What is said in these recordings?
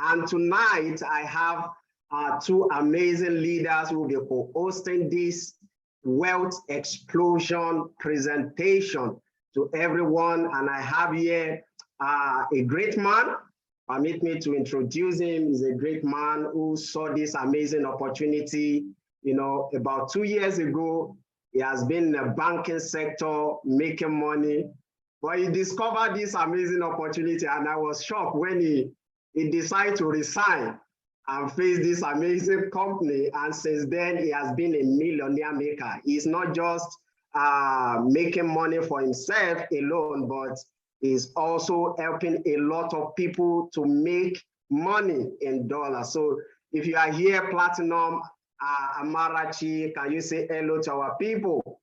And tonight I have two amazing leaders who will be co-hosting this wealth explosion presentation to everyone. And I have here a great man. Permit me to introduce him. He's a great man who saw this amazing opportunity. You know, about 2 years ago, he has been in the banking sector making money, but he discovered this amazing opportunity, and I was shocked when he decided to resign and face this amazing company. And since then, he has been a millionaire maker. He's not just making money for himself alone, but he's also helping a lot of people to make money in dollars. So if you are here, Platinum, Amarachi, can you say hello to our people?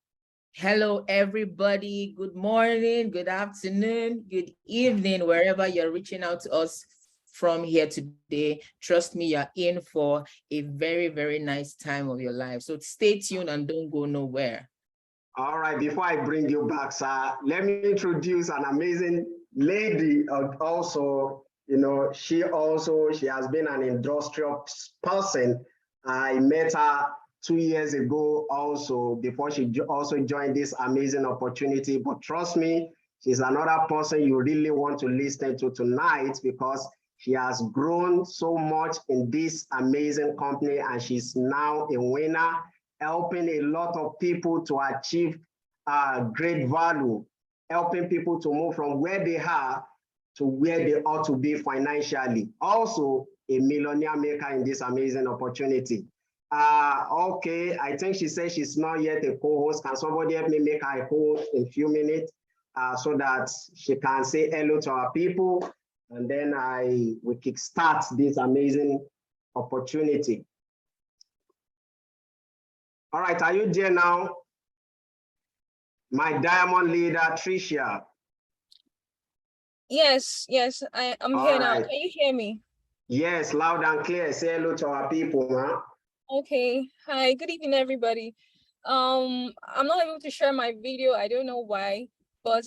Hello, everybody. Good morning, good afternoon, good evening, wherever you're reaching out to us from here today. Trust me, you're in for a very, very nice time of your life. So stay tuned and don't go nowhere. All right, before I bring you back, sir, let me introduce an amazing lady also. You know, she has been an industrial person. I met her 2 years ago also, before she also joined this amazing opportunity. But trust me, she's another person you really want to listen to tonight, because she has grown so much in this amazing company, and she's now a winner, helping a lot of people to achieve great value, helping people to move from where they are to where they ought to be financially. Also, a millionaire maker in this amazing opportunity. Okay, I think she said she's not yet a co-host. Can somebody help me make her a co-host in a few minutes so that she can say hello to our people, and then we kickstart this amazing opportunity. All right, are you there now? My diamond leader, Tricia. Yes, I'm here now. Can you hear me? Yes, loud and clear. Say hello to our people, man. Okay. Hi, good evening, everybody. I'm not able to share my video. I don't know why, but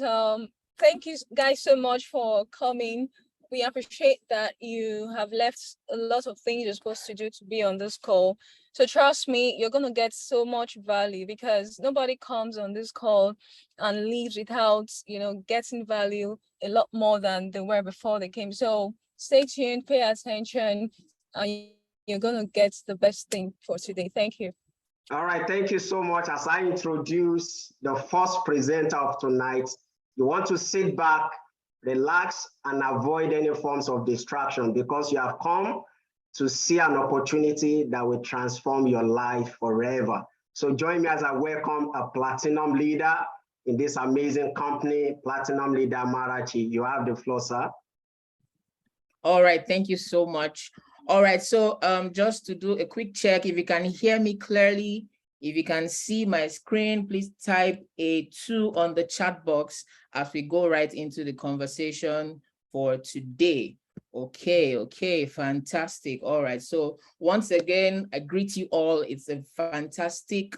thank you guys so much for coming. We appreciate that you have left a lot of things you're supposed to do to be on this call. So trust me, you're going to get so much value, because nobody comes on this call and leaves without, getting value a lot more than they were before they came. So stay tuned, pay attention, and you're going to get the best thing for today. Thank you. All right, thank you so much. As I introduce the first presenter of tonight, you want to sit back, relax, and avoid any forms of distraction, because you have come to see an opportunity that will transform your life forever. So join me as I welcome a platinum leader in this amazing company, Platinum Leader Marachi. You have the floor, sir. All right, thank you so much. All right, so just to do a quick check, if you can hear me clearly, if you can see my screen, please type a 2 on the chat box as we go right into the conversation for today. Okay, fantastic. All right, so once again, I greet you all. It's a fantastic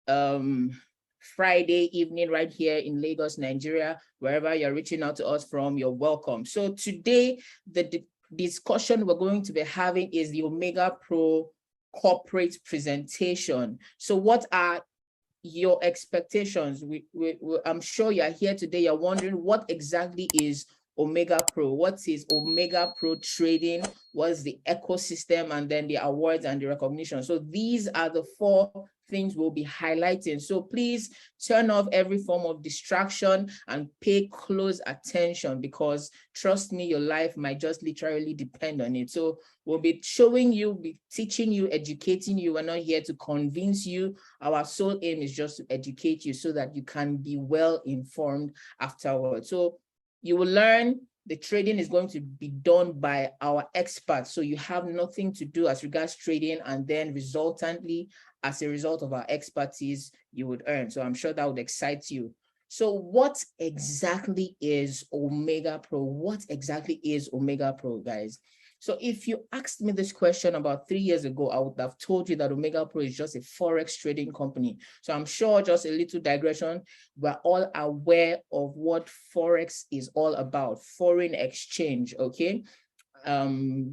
Friday evening right here in Lagos, Nigeria. Wherever you're reaching out to us from, you're welcome. So today, the discussion we're going to be having is the OmegaPro corporate presentation. So what are your expectations? I'm sure you're here today, you're wondering what exactly is OmegaPro, what is OmegaPro trading, what's the ecosystem, and then the awards and the recognition. So these are the 4 things we'll be highlighting. So please turn off every form of distraction and pay close attention, because trust me, your life might just literally depend on it. So we'll be showing you, be teaching you, educating you. We're not here to convince you. Our sole aim is just to educate you so that you can be well informed afterwards. So you will learn the trading is going to be done by our experts. So you have nothing to do as regards trading, and then resultantly, as a result of our expertise, you would earn. So I'm sure that would excite you. So what exactly is OmegaPro? What exactly is OmegaPro, guys? So if you asked me this question about 3 years ago, I would have told you that OmegaPro is just a Forex trading company. So I'm sure, just a little digression, we're all aware of what Forex is all about, foreign exchange, okay?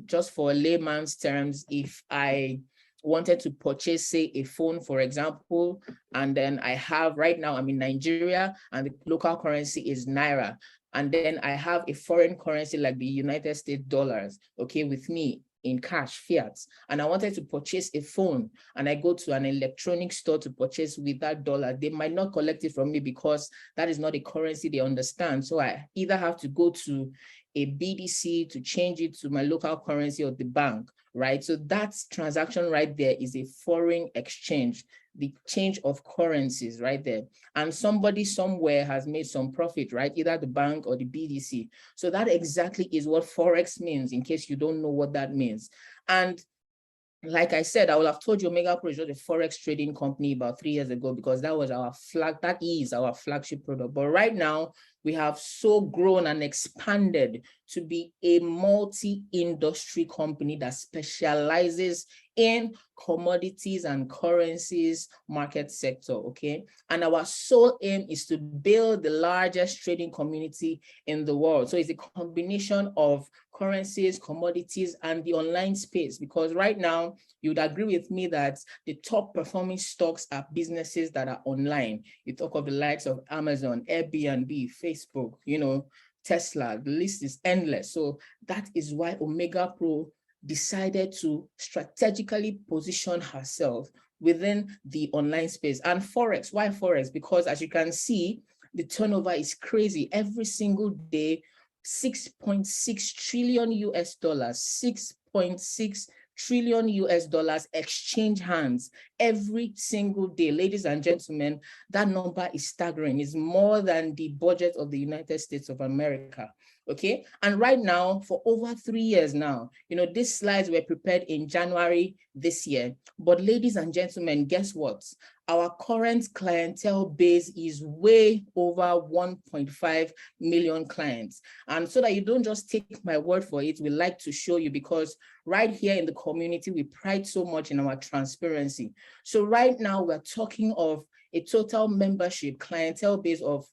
just for layman's terms, if I wanted to purchase, say, a phone, for example, and then I have, right now I'm in Nigeria and the local currency is Naira, and then I have a foreign currency like the United States dollars, okay, with me in cash, fiat, and I wanted to purchase a phone and I go to an electronic store to purchase with that dollar, they might not collect it from me because that is not a currency they understand. So I either have to go to a BDC to change it to my local currency or the bank, right? So that transaction right there is a foreign exchange, the change of currencies right there. And somebody somewhere has made some profit, right? Either the bank or the BDC. So that exactly is what Forex means, in case you don't know what that means. And like I said, I will have told you OmegaPro is just a Forex trading company about 3 years ago, because that was our that is our flagship product. But right now, we have so grown and expanded to be a multi-industry company that specializes in commodities and currencies market sector, okay? And our sole aim is to build the largest trading community in the world. So it's a combination of currencies, commodities, and the online space, because right now, you would agree with me that the top performing stocks are businesses that are online. You talk of the likes of Amazon, Airbnb, Facebook, you know, Tesla, the list is endless. So that is why OmegaPro decided to strategically position herself within the online space. And Forex, why Forex? Because as you can see, the turnover is crazy. Every single day, 6.6 trillion US dollars, 6.6 trillion US dollars exchange hands every single day. Ladies and gentlemen, that number is staggering. It's more than the budget of the United States of America. Okay, and right now, for over 3 years now, you know, these slides were prepared in January this year. But ladies and gentlemen, guess what? Our current clientele base is way over 1.5 million clients. And so that you don't just take my word for it, we like to show you, because right here in the community, we pride so much in our transparency. So right now, we're talking of a total membership clientele base of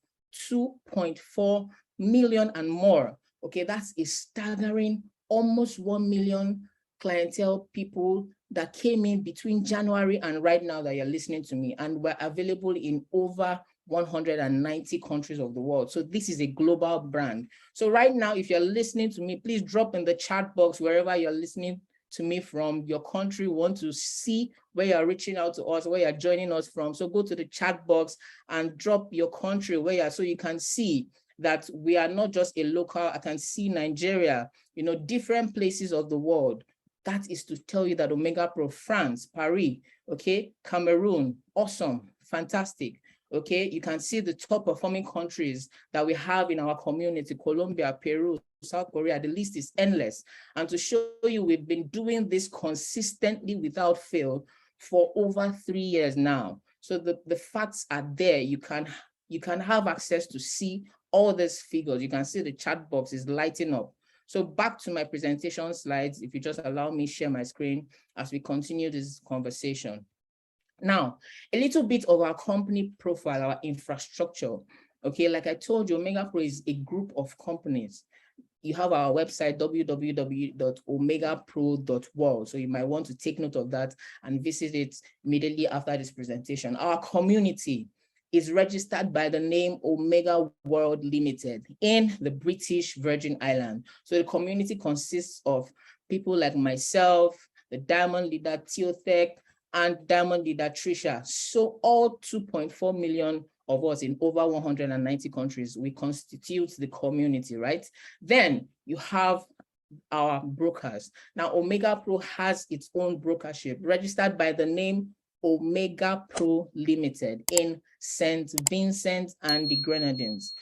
2.4 million and more. Okay, that's a staggering almost 1 million clientele people that came in between January and right now that you're listening to me, and we're available in over 190 countries of the world. So this is a global brand. So right now, if you're listening to me, please drop in the chat box wherever you're listening to me from, your country. We want to see where you're reaching out to us, where you're joining us from. So go to the chat box and drop your country where you're, so you can see that we are not just a local. I can see Nigeria, you know, different places of the world. That is to tell you that OmegaPro, France, Paris, okay, Cameroon, awesome, fantastic. Okay, you can see the top performing countries that we have in our community: Colombia, Peru, South Korea. The list is endless. And to show you, we've been doing this consistently without fail for over 3 years now. So the facts are there. You can have access to see all these figures. You can see the chat box is lighting up. So back to my presentation slides, if you just allow me share my screen as we continue this conversation. Now, a little bit of our company profile, our infrastructure. Okay, like I told you, OmegaPro is a group of companies. You have our website, www.omegapro.world. So you might want to take note of that and visit it immediately after this presentation. Our community is registered by the name Omega World Limited in the British Virgin Islands. So the community consists of people like myself, the Diamond Leader Theotech, and Diamond Leader Trisha. So all 2.4 million of us in over 190 countries, we constitute the community, right? Then you have our brokers. Now, OmegaPro has its own brokership registered by the name OmegaPro Limited in St. Vincent and the Grenadines.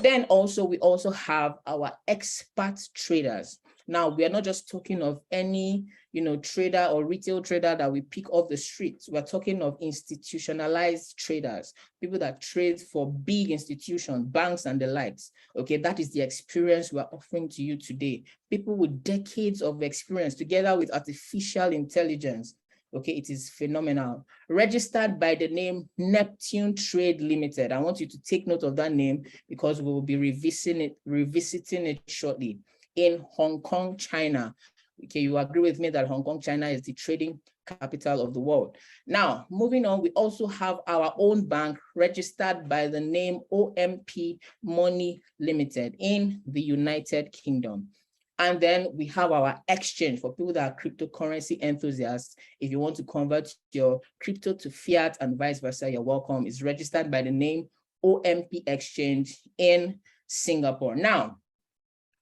Then also, we also have our expert traders. Now, we are not just talking of any, you know, trader or retail trader that we pick off the streets. We're talking of institutionalized traders, people that trade for big institutions, banks and the likes. Okay, that is the experience we're offering to you today. People with decades of experience together with artificial intelligence. Okay, it is phenomenal. Registered by the name Neptune Trade Limited. I want you to take note of that name because we will be revisiting it shortly. in Hong Kong, China. Okay, you agree with me that Hong Kong, China is the trading capital of the world. Now, moving on, we also have our own bank registered by the name OMP Money Limited in the United Kingdom. And then we have our exchange for people that are cryptocurrency enthusiasts. If you want to convert your crypto to fiat and vice versa, you're welcome. It's registered by the name OMP Exchange in Singapore. Now,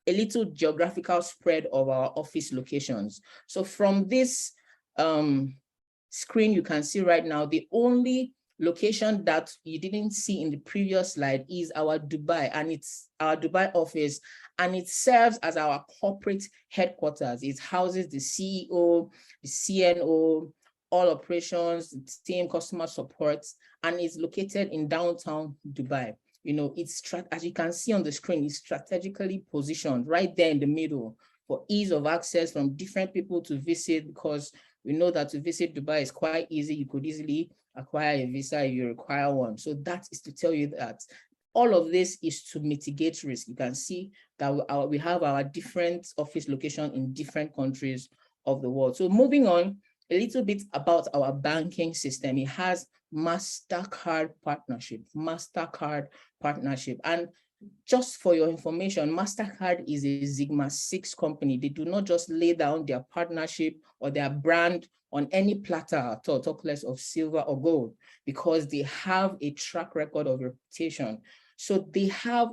a little geographical spread of our office locations. So from this screen, you can see right now, the only location that you didn't see in the previous slide is our Dubai, and it's our Dubai office, and it serves as our corporate headquarters. It houses the CEO, the CNO, all operations, the team, customer support, and it's located in downtown Dubai. You know, it's, as you can see on the screen, it's strategically positioned right there in the middle for ease of access from different people to visit, because we know that to visit Dubai is quite easy. You could easily acquire a visa if you require one. So that is to tell you that all of this is to mitigate risk. You can see that we have our different office location in different countries of the world. So moving on, a little bit about our banking system. It has MasterCard partnership. And just for your information, MasterCard is a Sigma 6 company. They do not just lay down their partnership or their brand on any platter at all, talk less of silver or gold, because they have a track record of reputation. So we have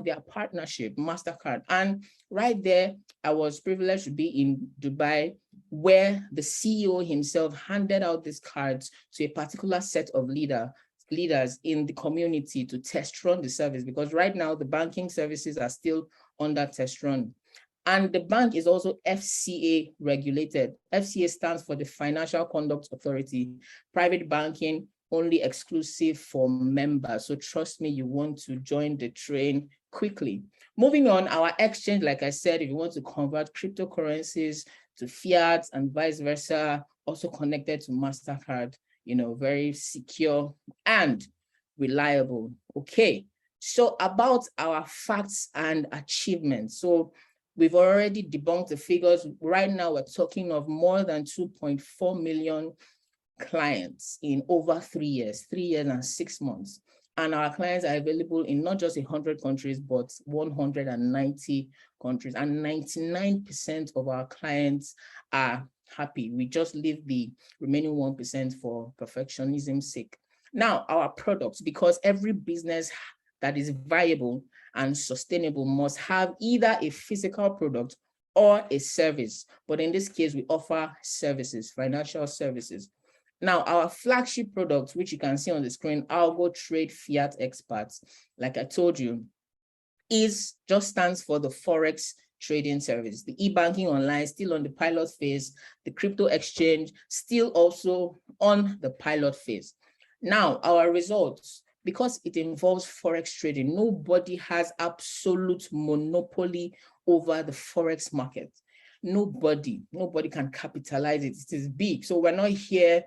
their partnership, MasterCard. And right there, I was privileged to be in Dubai, where the CEO himself handed out these cards to a particular set of leaders in the community to test run the service, because right now the banking services are still under test run. And the bank is also FCA regulated. FCA stands for the Financial Conduct Authority. Private banking only exclusive for members. So trust me, you want to join the train quickly. Moving on, our exchange, like I said, if you want to convert cryptocurrencies to fiat and vice versa, also connected to MasterCard, you know, very secure and reliable. Okay, so about our facts and achievements. So we've already debunked the figures. Right now, we're talking of more than 2.4 million clients in over 3 years and 6 months. And our clients are available in not just 100 countries, but 190 countries. And 99% of our clients are happy. We just leave the remaining 1% for perfectionism's sake. Now, our products, because every business that is viable and sustainable must have either a physical product or a service. But in this case, we offer services, financial services. Now, our flagship product, which you can see on the screen, Algo Trade Fiat Experts, like I told you, just stands for the Forex trading service. The e-banking online still on the pilot phase, the crypto exchange still also on the pilot phase. Now, our results, because it involves Forex trading, nobody has absolute monopoly over the Forex market. Nobody can capitalize it. It is big. So we're not here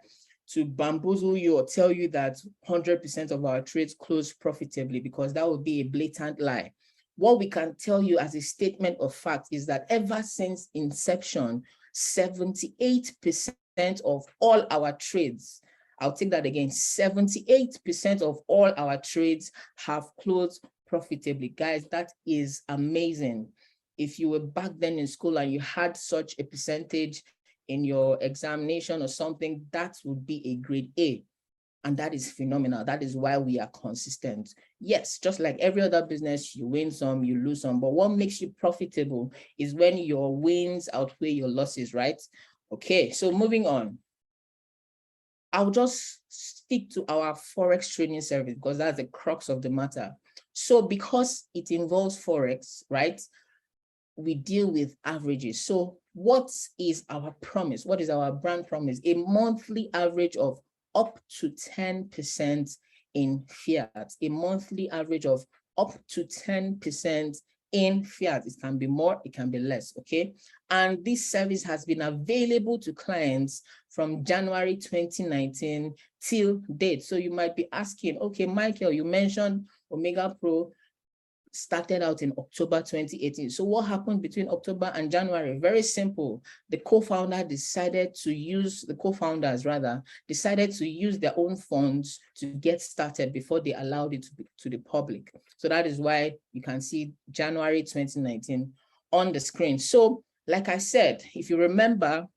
to bamboozle you or tell you that 100% of our trades close profitably, because that would be a blatant lie. What we can tell you as a statement of fact is that ever since inception, 78% of all our trades, I'll take that again, 78% of all our trades have closed profitably. Guys, that is amazing. If you were back then in school and you had such a percentage in your examination or something, that would be a grade A. And that is phenomenal. That is why we are consistent. Yes, just like every other business, you win some, you lose some. But what makes you profitable is when your wins outweigh your losses, right? Okay, so moving on. I'll just stick to our Forex trading service because that's the crux of the matter. So because it involves Forex, right, we deal with averages. So what is our promise? What is our brand promise? A monthly average of up to 10% in fiat, a monthly average of up to 10% in fiat. It can be more, it can be less, okay? And this service has been available to clients from January 2019 till date. So you might be asking, okay, Michael, you mentioned OmegaPro. started out in October 2018. So what happened between October and January? Very simple. The co-founders decided to use their own funds to get started before they allowed it to the public. So that is why you can see January 2019 on the screen. So like I said, if you remember,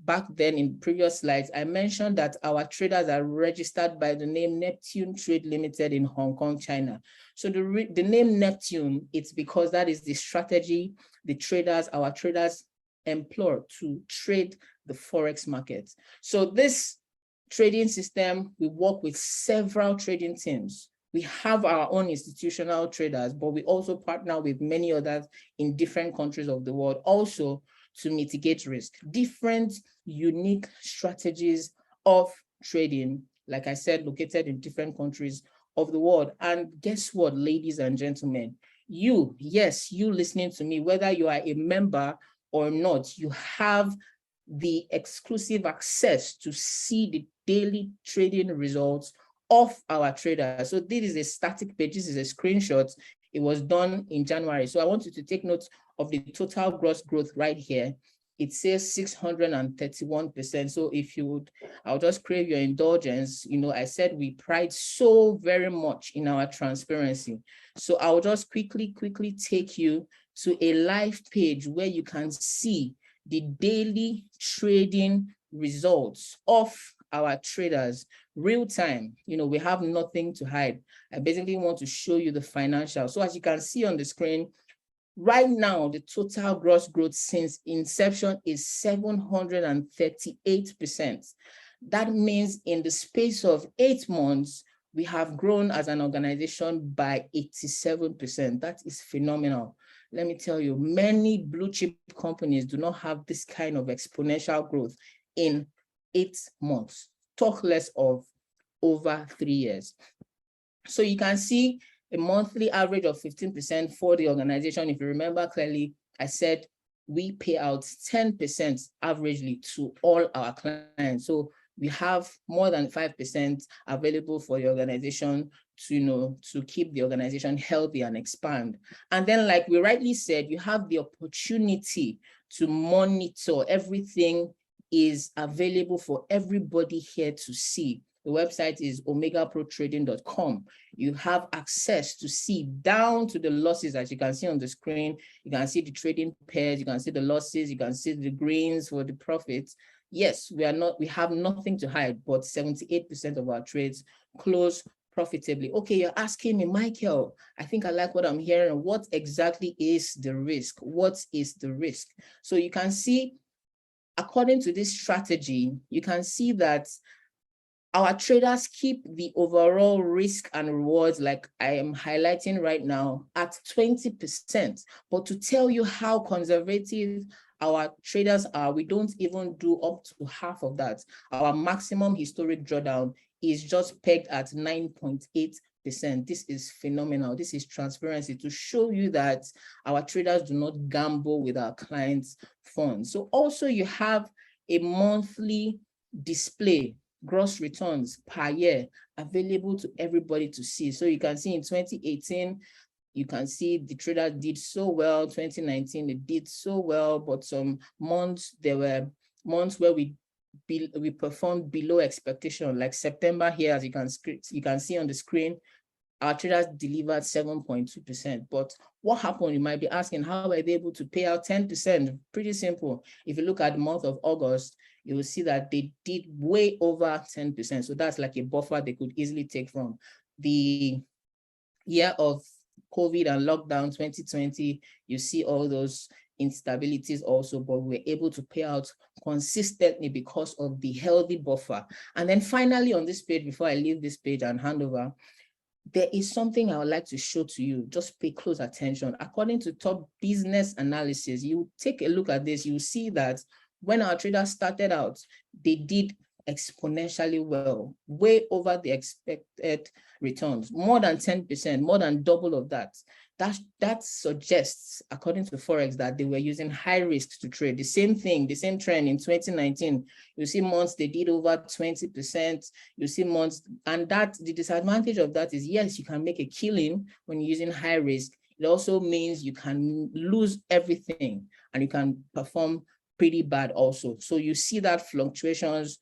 back then in previous slides, I mentioned that our traders are registered by the name Neptune Trade Limited in Hong Kong, China. So the name Neptune, it's because that is the strategy our traders employ to trade the Forex market. So this trading system, we work with several trading teams. We have our own institutional traders, but we also partner with many others in different countries of the world also to mitigate risk. Different unique strategies of trading, like I said, located in different countries of the world. And guess what, ladies and gentlemen, you listening to me, whether you are a member or not, you have the exclusive access to see the daily trading results of our traders. So this is a static page, this is a screenshot. It was done in January. So I want you to take note of the total gross growth right here. It says 631%. So if you would, I'll just crave your indulgence. You know, I said we pride so very much in our transparency. So I'll just quickly take you to a live page where you can see the daily trading results of our traders real time. You know, we have nothing to hide. I basically want to show you the financials. So as you can see on the screen, right now, the total gross growth since inception is 738%. That means in the space of 8 months, we have grown as an organization by 87%. That is phenomenal. Let me tell you, many blue chip companies do not have this kind of exponential growth in 8 months. Talk less of over 3 years. So you can see a monthly average of 15% for the organization. If you remember clearly, I said we pay out 10% averagely to all our clients. So we have more than 5% available for the organization to, you know, to keep the organization healthy and expand. And then, like we rightly said, you have the opportunity to monitor. Everything is available for everybody here to see. The website is OmegaProTrading.com. You have access to see down to the losses, as you can see on the screen. You can see the trading pairs, you can see the losses, you can see the greens for the profits. Yes, we have nothing to hide, but 78% of our trades close profitably. Okay, you're asking me, Michael, I think I like what I'm hearing. What exactly is the risk? What is the risk? So you can see, according to this strategy, you can see that our traders keep the overall risk and rewards, like I am highlighting right now, at 20%. But to tell you how conservative our traders are, we don't even do up to half of that. Our maximum historic drawdown is just pegged at 9.8%. This is phenomenal. This is transparency to show you that our traders do not gamble with our clients' funds. So also you have a monthly display gross returns per year available to everybody to see. So you can see in 2018, you can see the traders did so well. 2019, they did so well, but some months, there were months where we performed below expectation, like September here, as you can see on the screen, our traders delivered 7.2%. But what happened? You might be asking, how were they able to pay out 10%? Pretty simple. If you look at the month of August, you will see that they did way over 10%. So that's like a buffer they could easily take from the year of COVID and lockdown 2020. You see all those instabilities also, but we're able to pay out consistently because of the healthy buffer. And then finally on this page, before I leave this page and hand over, there is something I would like to show to you. Just pay close attention. According to Top Business Analysis, you take a look at this, you see that when our traders started out, they did exponentially well, way over the expected returns, more than 10%, more than double of that. That suggests, according to Forex, that they were using high risk to trade. The same thing, the same trend in 2019. You see months they did over 20%. You see months, and that the disadvantage of that is, yes, you can make a killing when you're using high risk it also means you can lose everything and you can perform pretty bad also. So you see that fluctuations,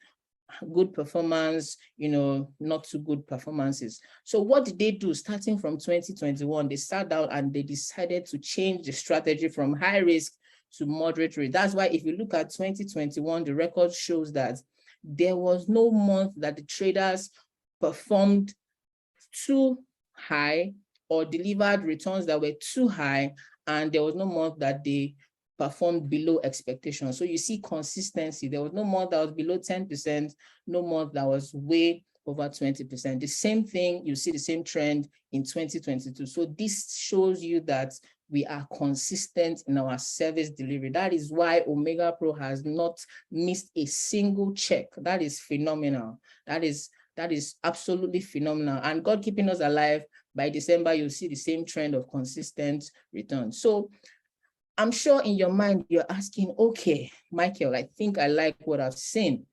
good performance, not too good performances. So what did they do starting from 2021? They sat down and they decided to change the strategy from high risk to moderate risk. That's why if you look at 2021, the record shows that there was no month that the traders performed too high or delivered returns that were too high, and there was no month that they performed below expectations. So you see consistency. There was no month that was below 10%, no month that was way over 20%. The same thing, you see the same trend in 2022. So this shows you that we are consistent in our service delivery. That is why OmegaPro has not missed a single check. That is phenomenal. That is absolutely phenomenal. And God keeping us alive, by December, you'll see the same trend of consistent returns. So I'm sure in your mind, you're asking, okay, Michael, I think I like what I've seen.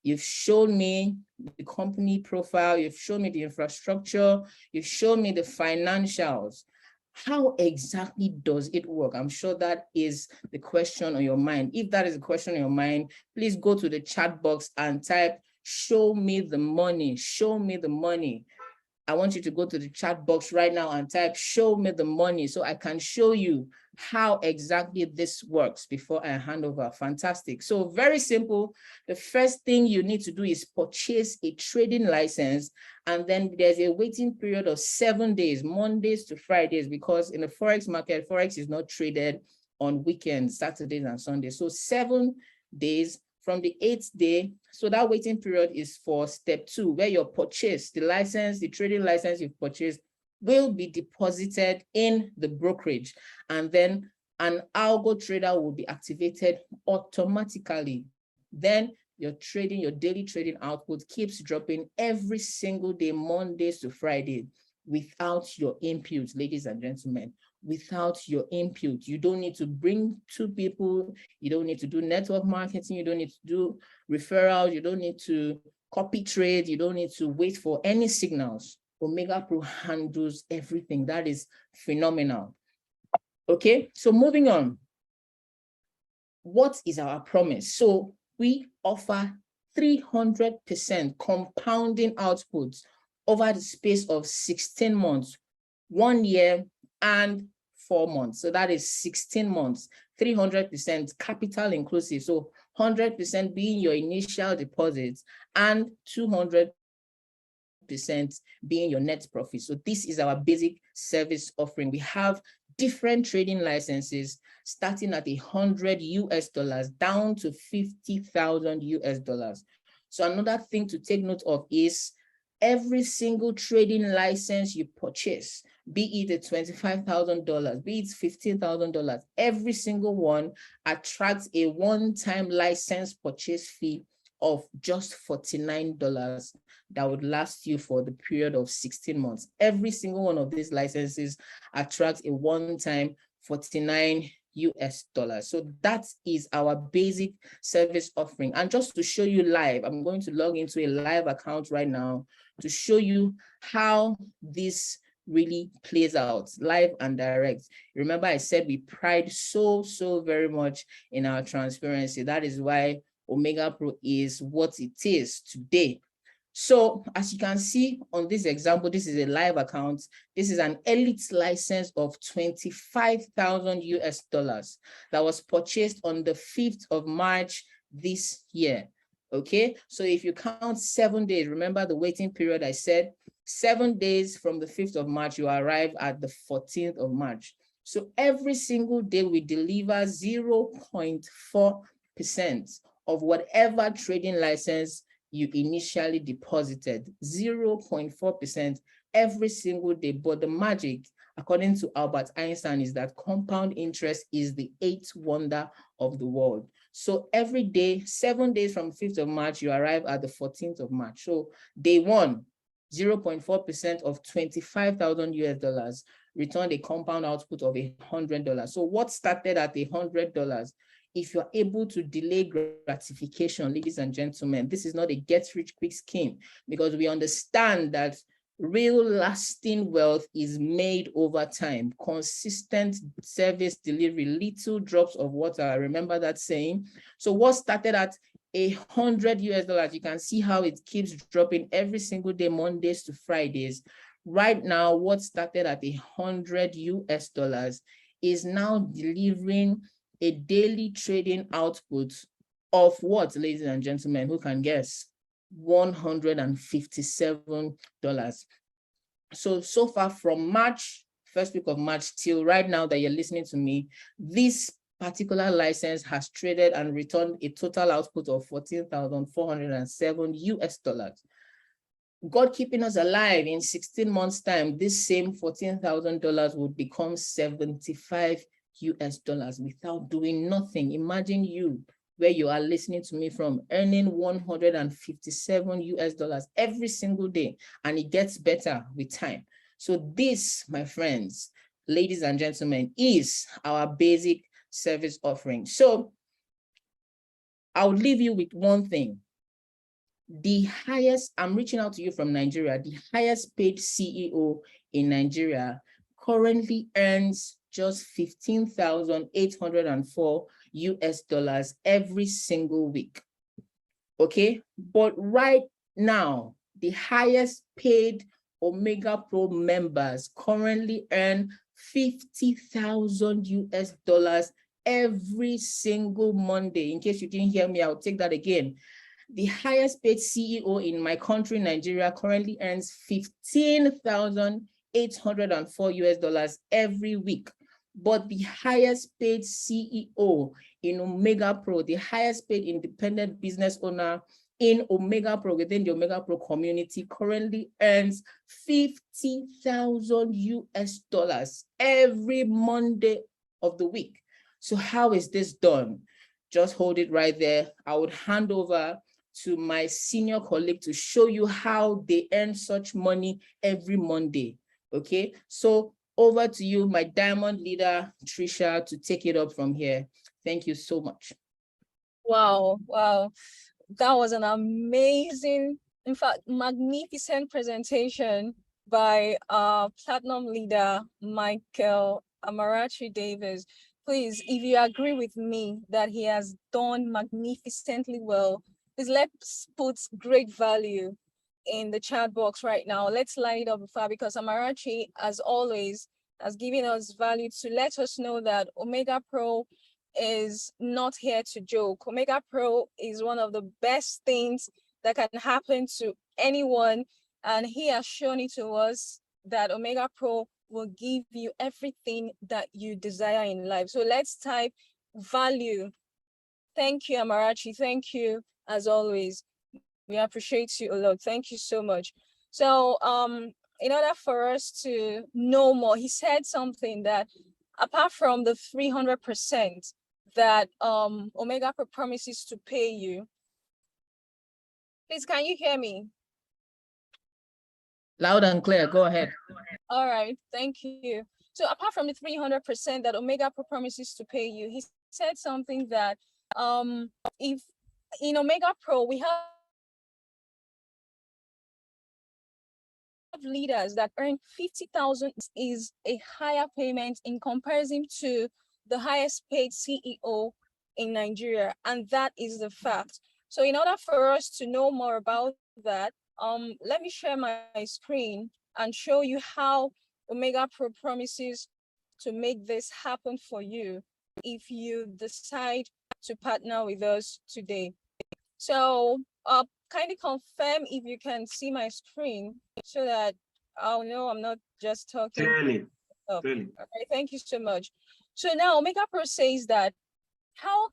You've shown me the company profile, you've shown me the infrastructure, you've shown me the financials. How exactly does it work? I'm sure that is the question on your mind. If that is the question on your mind, please go to the chat box and type, show me the money, show me the money. I want you to go to the chat box right now and type, show me the money, so I can show you how exactly this works before I hand over. Fantastic. So very simple. The first thing you need to do is purchase a trading license, and then there's a waiting period of 7 days, Mondays to Fridays, because in the Forex market, Forex is not traded on weekends, Saturdays and Sundays. So 7 days. From the 8th day, so that waiting period is for step 2, where your purchase, the license, the trading license you've purchased, will be deposited in the brokerage, and then an algo trader will be activated automatically. Then your daily trading output keeps dropping every single day, Mondays to Friday, without your input, ladies and gentlemen. Without your input, you don't need to bring 2 people, you don't need to do network marketing, you don't need to do referrals, you don't need to copy trade, you don't need to wait for any signals. OmegaPro handles everything. That is phenomenal. Okay, so moving on. What is our promise? So we offer 300% compounding outputs over the space of 16 months, 1 year, and 4 months. So that is 16 months, 300% capital inclusive. So 100% being your initial deposits and 200% being your net profit. So this is our basic service offering. We have different trading licenses starting at $100 down to $50,000. So another thing to take note of is every single trading license you purchase, be it a $25,000, be it $15,000, every single one attracts a one-time license purchase fee of just $49 that would last you for the period of 16 months. Every single one of these licenses attracts a one-time $49. So that is our basic service offering. And just to show you live, I'm going to log into a live account right now to show you how this really plays out live and direct. Remember, I said we pride so very much in our transparency. That is why OmegaPro is what it is today. So as you can see on this example, this is a live account. This is an elite license of $25,000 that was purchased on the 5th of March this year. Okay, so if you count 7 days, remember the waiting period I said, 7 days from the 5th of March, you arrive at the 14th of March. So every single day we deliver 0.4% of whatever trading license you initially deposited, 0.4% every single day. But the magic, according to Albert Einstein, is that compound interest is the 8th wonder of the world. So every day, 7 days from 5th of March, you arrive at the 14th of March. So day 1, 0.4% of $25,000 returned a compound output of $100. So what started at $100? If you're able to delay gratification, ladies and gentlemen, this is not a get-rich-quick scheme, because we understand that Real lasting wealth is made over time. Consistent service delivery, little drops of water. Remember that saying? So what started at $100, you can see how it keeps dropping every single day, Mondays to Fridays. Right now, what started at $100 is now delivering a daily trading output of what, ladies and gentlemen, who can guess? $157. So far from March, first week of March till right now that you're listening to me, this particular license has traded and returned a total output of $14,407. God keeping us alive, in 16 months time, this same $14,000 would become $75 without doing nothing. Imagine you, where you are listening to me from, earning $157 every single day, and it gets better with time. So this, my friends, ladies and gentlemen, is our basic service offering. So I'll leave you with one thing. The highest, I'm reaching out to you from Nigeria, the highest paid CEO in Nigeria currently earns just $15,804 every single week. Okay, but right now, the highest paid OmegaPro members currently earn $50,000 every single Monday. In case you didn't hear me, I'll take that again. The highest paid CEO in my country, Nigeria, currently earns $15,804 every week. But the highest paid CEO in OmegaPro, the highest paid independent business owner in OmegaPro, within the OmegaPro community, currently earns $50,000 every Monday of the week. So how is this done? Just hold it right there. I would hand over to my senior colleague to show you how they earn such money every Monday. Okay, so over to you, my diamond leader, Trisha, to take it up from here. Thank you so much. Wow, wow. That was an amazing, in fact, magnificent presentation by Platinum leader Michael Amarachi Davis. Please, if you agree with me that he has done magnificently well, please let's put great value in the chat box right now. Let's light it up because Amarachi, as always, has given us value to let us know that OmegaPro is not here to joke. OmegaPro is one of the best things that can happen to anyone, and he has shown it to us that OmegaPro will give you everything that you desire in life. So let's type value. Thank you, Amarachi. Thank you, as always. We appreciate you a lot. Thank you so much. So in order for us to know more, he said something that apart from the 300% that OmegaPro promises to pay you. Please, can you hear me? Loud and clear, go ahead. All right, thank you. So apart from the 300% that OmegaPro promises to pay you, he said something that if in OmegaPro we have leaders that earn 50,000 is a higher payment in comparison to the highest paid CEO in Nigeria, and that is the fact. So in order for us to know more about that, let me share my screen and show you how OmegaPro promises to make this happen for you if you decide to partner with us today. So kindly confirm if you can see my screen so that I'll know I'm not just talking. Clearly. Oh, Clearly. okay, thank you so much. So now OmegaPro says that how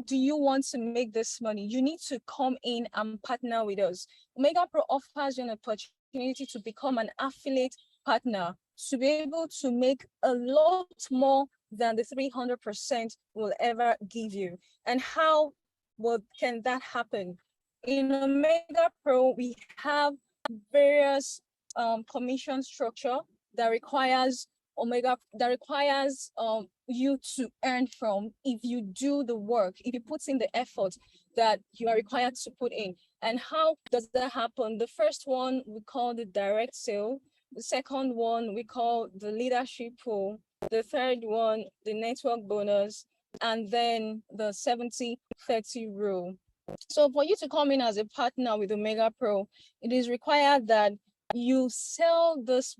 do you want to make this money? You need to come in and partner with us. OmegaPro offers you an opportunity to become an affiliate partner to be able to make a lot more than the 300% will ever give you. And how can that happen? In OmegaPro, we have various commission structure that requires you to earn from if you do the work, if you put in the effort. that you are required to put in. And how does that happen? The first one we call the direct sale. The second one we call the leadership pool. The third one, the network bonus, and then the 70-30 rule. So for you to come in as a partner with OmegaPro, it is required that you sell this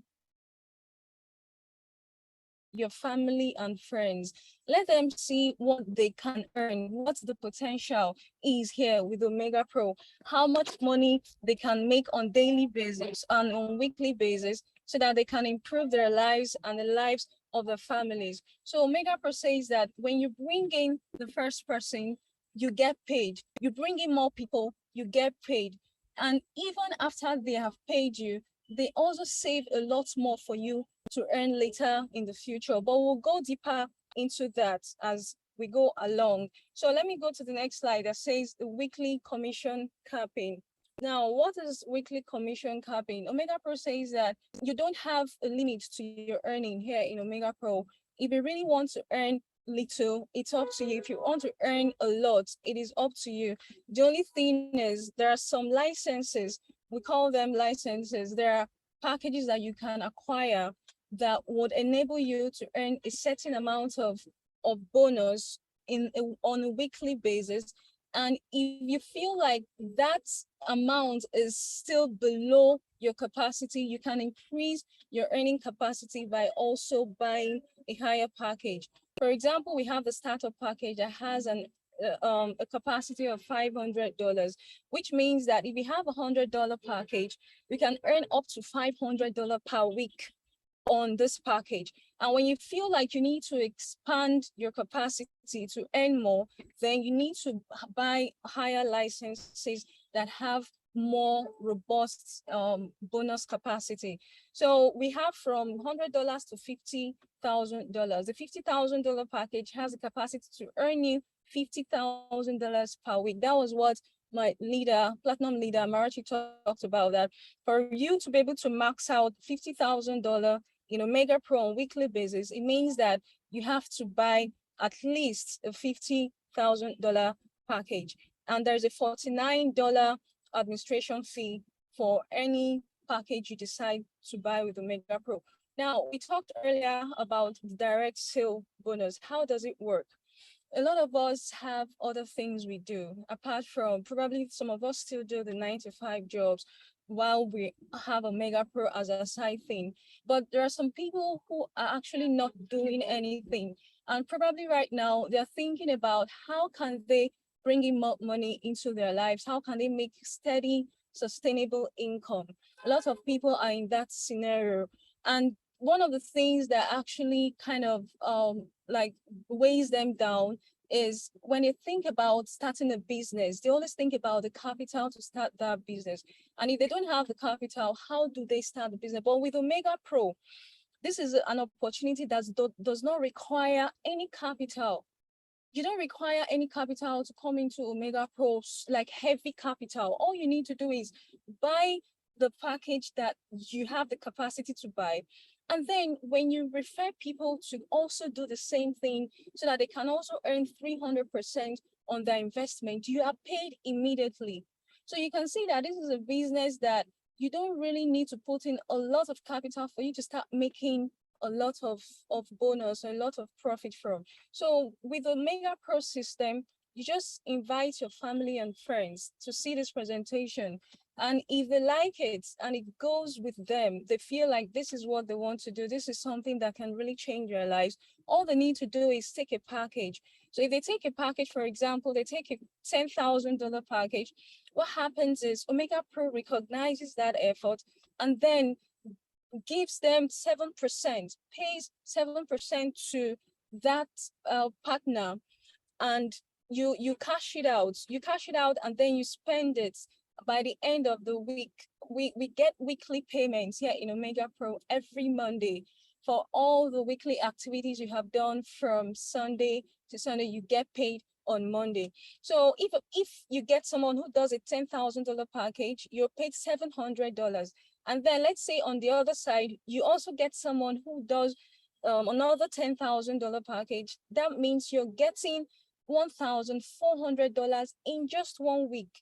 your family and friends. Let them see what they can earn, what the potential is here with OmegaPro, how much money they can make on daily basis and on weekly basis, so that they can improve their lives and the lives of their families. So OmegaPro says that when you bring in the first person, you get paid. You bring in more people, you get paid. And even after they have paid you, they also save a lot more for you to earn later in the future. But we'll go deeper into that as we go along. So let me go to the next slide that says the weekly commission capping. Now, what is weekly commission capping? OmegaPro says that you don't have a limit to your earning here in OmegaPro. If you really want to earn little, it's up to you. If you want to earn a lot, it is up to you. The only thing is there are some licenses, we call them licenses. There are packages that you can acquire that would enable you to earn a certain amount of bonus on a weekly basis. And if you feel like that amount is still below your capacity, you can increase your earning capacity by also buying a higher package. For example, we have the startup package that has a capacity of $500, which means that if you have $100 package, we can earn up to $500 per week on this package. And when you feel like you need to expand your capacity to earn more, then you need to buy higher licenses that have more robust bonus capacity. So we have from $100 to $50,000. The $50,000 package has the capacity to earn you $50,000 per week. That was what my leader, platinum leader, Marachi, talked about, that for you to be able to max out $50,000 in OmegaPro on weekly basis, it means that you have to buy at least a $50,000 package. And there's a $49 administration fee for any package you decide to buy with OmegaPro. Now, we talked earlier about the direct sale bonus. How does it work? A lot of us have other things we do, apart from probably some of us still do the 9-to-5 jobs while we have OmegaPro as a side thing. But there are some people who are actually not doing anything. And probably right now they're thinking about how can they bring in more money into their lives? How can they make steady, sustainable income? A lot of people are in that scenario. And one of the things that actually kind of like weighs them down is when they think about starting a business, they always think about the capital to start that business. And if they don't have the capital, how do they start the business? But with OmegaPro, this is an opportunity that does not require any capital. You don't require any capital to come into OmegaPro, like heavy capital. All you need to do is buy the package that you have the capacity to buy. And then when you refer people to also do the same thing so that they can also earn 300% on their investment, you are paid immediately. So you can see that this is a business that you don't really need to put in a lot of capital for you to start making a lot of bonus, a lot of profit from. So with the OmegaPro system, you just invite your family and friends to see this presentation. And if they like it and it goes with them, they feel like this is what they want to do, this is something that can really change their lives, all they need to do is take a package. So if they take a package, for example, they take a $10,000 package, what happens is OmegaPro recognizes that effort and then gives them 7%, pays 7% to that partner, and you cash it out. You cash it out and then you spend it. By the end of the week, we get weekly payments here in OmegaPro every Monday for all the weekly activities you have done from Sunday to Sunday. You get paid on Monday. So if you get someone who does a $10,000 package, you're paid $700. And then let's say on the other side, you also get someone who does another $10,000 package. That means you're getting $1,400 in just 1 week.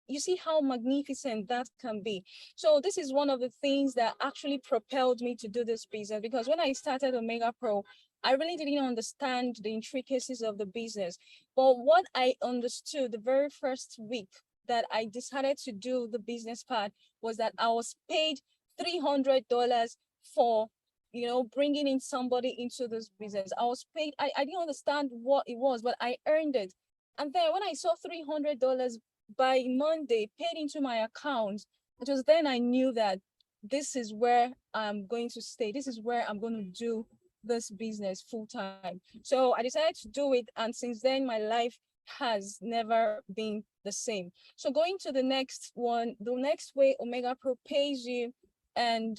You see how magnificent that can be. So this is one of the things that actually propelled me to do this business, because when I started OmegaPro, I really didn't understand the intricacies of the business. But what I understood the very first week that I decided to do the business part was that I was paid $300 for, bringing in somebody into this business. I was paid, I didn't understand what it was, but I earned it. And then when I saw $300 by Monday paid into my account, it was then I knew that this is where I'm going to stay. This is where I'm going to do this business full time. So I decided to do it. And since then, my life has never been the same. So going to the next one, the next way OmegaPro pays you and,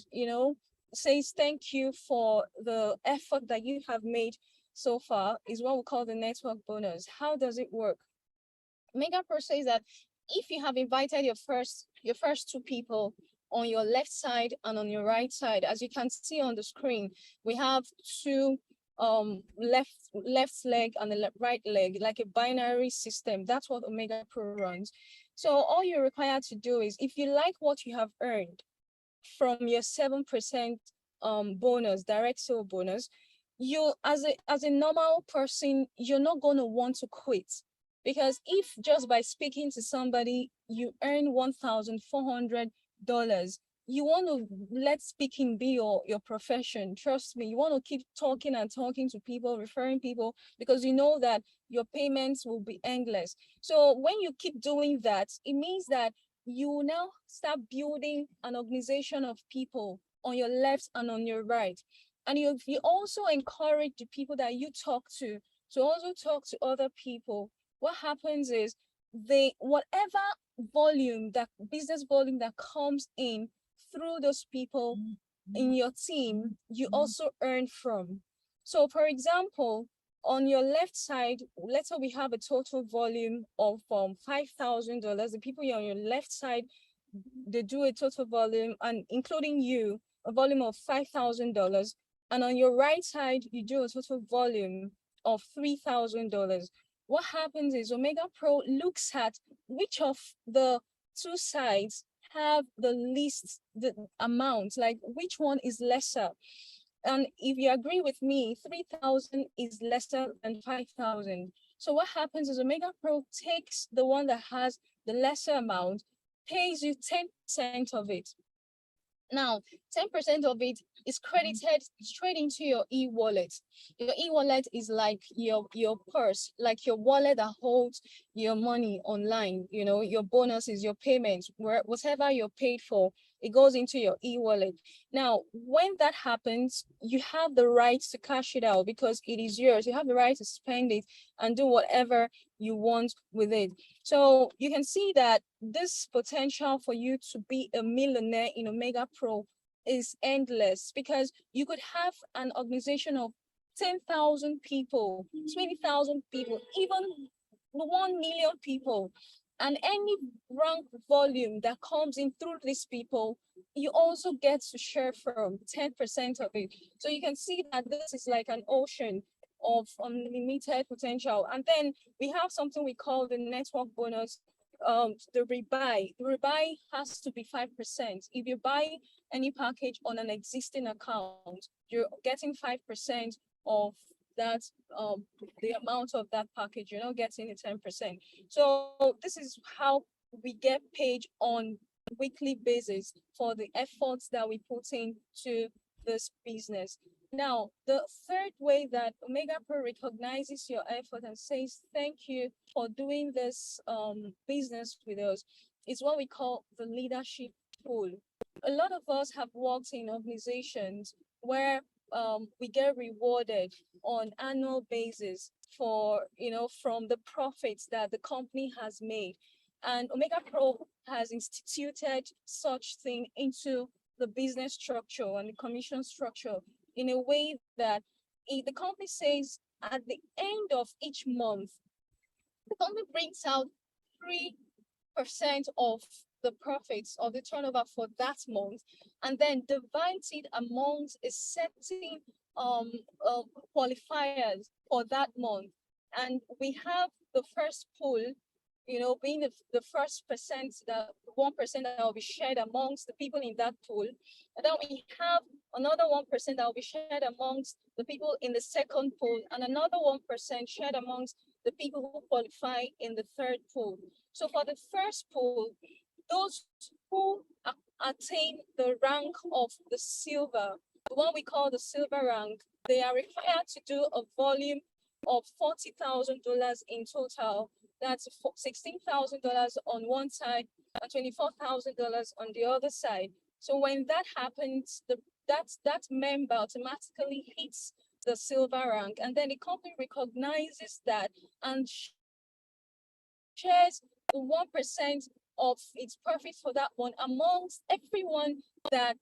says thank you for the effort that you have made so far is what we call the network bonus. How does it work? OmegaPro says that if you have invited your first two people on your left side and on your right side, as you can see on the screen, we have two left leg and the right leg, like a binary system. That's what OmegaPro runs. So all you're required to do is, if you like what you have earned from your 7% bonus, direct sale bonus, you as a normal person, you're not going to want to quit. Because if just by speaking to somebody you earn $1,400, you want to let speaking be your profession. Trust me, you want to keep talking and talking to people, referring people, because you know that your payments will be endless. So when you keep doing that, it means that you will now start building an organization of people on your left and on your right. And you also encourage the people that you talk to also talk to other people. What happens is whatever volume, that business volume that comes in through those people in your team, you also earn from. So for example, on your left side, let's say we have a total volume of $5,000. The people on your left side, they do a total volume, and including you, a volume of $5,000. And on your right side, you do a total volume of $3,000. What happens is OmegaPro looks at which of the two sides have the least the amount, like which one is lesser. And if you agree with me, 3,000 is lesser than 5,000. So what happens is OmegaPro takes the one that has the lesser amount, pays you 10% of it. Now, 10% of it is credited straight into your e-wallet. Your e-wallet is like your purse, like your wallet that holds your money online. Your bonus is your payment, whatever you're paid for, it goes into your e-wallet. Now, when that happens, you have the right to cash it out because it is yours. You have the right to spend it and do whatever you want with it. So you can see that this potential for you to be a millionaire in OmegaPro is endless, because you could have an organization of 10,000 people, 20,000 people, even 1 million people. And any rank volume that comes in through these people, you also get to share from 10% of it. So you can see that this is like an ocean of unlimited potential. And then we have something we call the network bonus, the rebuy. The rebuy has to be 5%. If you buy any package on an existing account, you're getting 5% of that, the amount of that package. You're not getting the 10%. So this is how we get paid on a weekly basis for the efforts that we put into this business. Now, the third way that OmegaPro recognizes your effort and says thank you for doing this business with us is what we call the leadership pool. A lot of us have worked in organizations where we get rewarded on annual basis for, from the profits that the company has made. And OmegaPro has instituted such thing into the business structure and the commission structure in a way that the company says at the end of each month, the company brings out 3% of the profits of the turnover for that month, and then divides it amongst a certain qualifiers for that month. And we have the first pool, being the first percent, the 1% that will be shared amongst the people in that pool. And then we have another 1% that will be shared amongst the people in the second pool, and another 1% shared amongst the people who qualify in the third pool. So for the first pool, those who attain the rank of the silver, the one we call the silver rank, they are required to do a volume of $40,000 in total. That's $16,000 on one side and $24,000 on the other side. So when that happens, that member automatically hits the silver rank, and then the company recognizes that and shares the 1% of its profit for that one amongst everyone that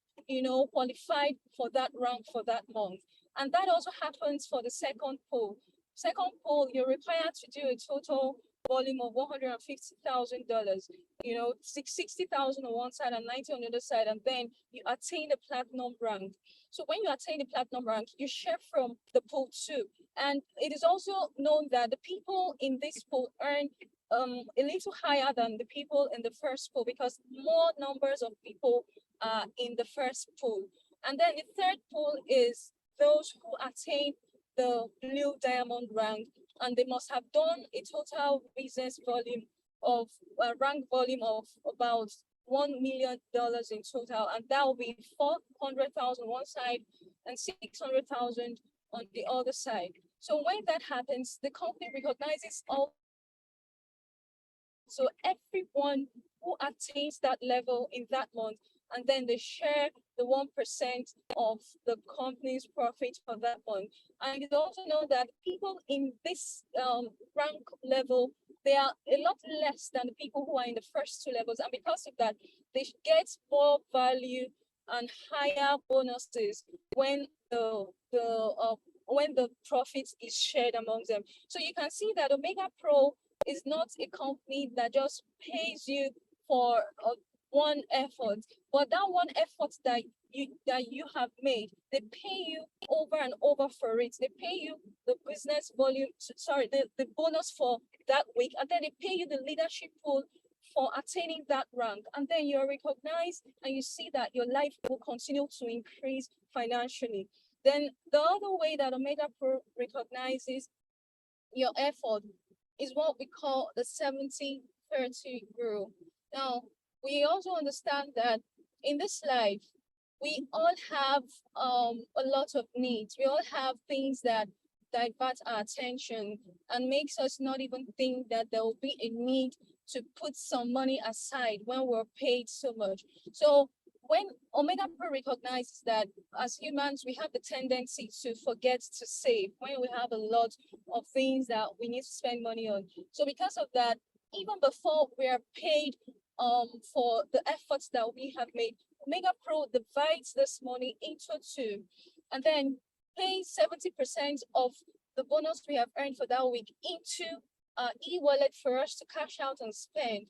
qualified for that rank for that month. And that also happens for the second pool. Second pool, you're required to do a total volume of $150,000, 60,000 on one side and 90 on the other side, and then you attain the platinum rank. So when you attain the platinum rank, you share from the pool too. And it is also known that the people in this pool earn a little higher than the people in the first pool, because more numbers of people are in the first pool. And then the third pool is those who attain the blue diamond rank, and they must have done a total business volume of rank volume of about $1 million in total, and that will be 400,000 one side and 600,000 on the other side. So when that happens, the company recognizes all. So everyone who attains that level in that month, and then they share the 1% of the company's profit for that month. And it's also known that people in this rank level, they are a lot less than the people who are in the first two levels. And because of that, they get more value and higher bonuses when the profit is shared among them. So you can see that OmegaPro is not a company that just pays you for one effort, but that one effort that you have made, they pay you over and over for it. They pay you the business volume, the bonus for that week, and then they pay you the leadership pool for attaining that rank. And then you're recognized and you see that your life will continue to increase financially. Then the other way that OmegaPro recognizes your effort is what we call the 70-30 rule. Now, we also understand that in this life, we all have a lot of needs. We all have things that divert our attention and makes us not even think that there will be a need to put some money aside when we're paid so much. So when OmegaPro recognizes that as humans, we have the tendency to forget to save when we have a lot of things that we need to spend money on. So because of that, even before we are paid for the efforts that we have made, OmegaPro divides this money into two, and then pays 70% of the bonus we have earned for that week into e-wallet for us to cash out and spend.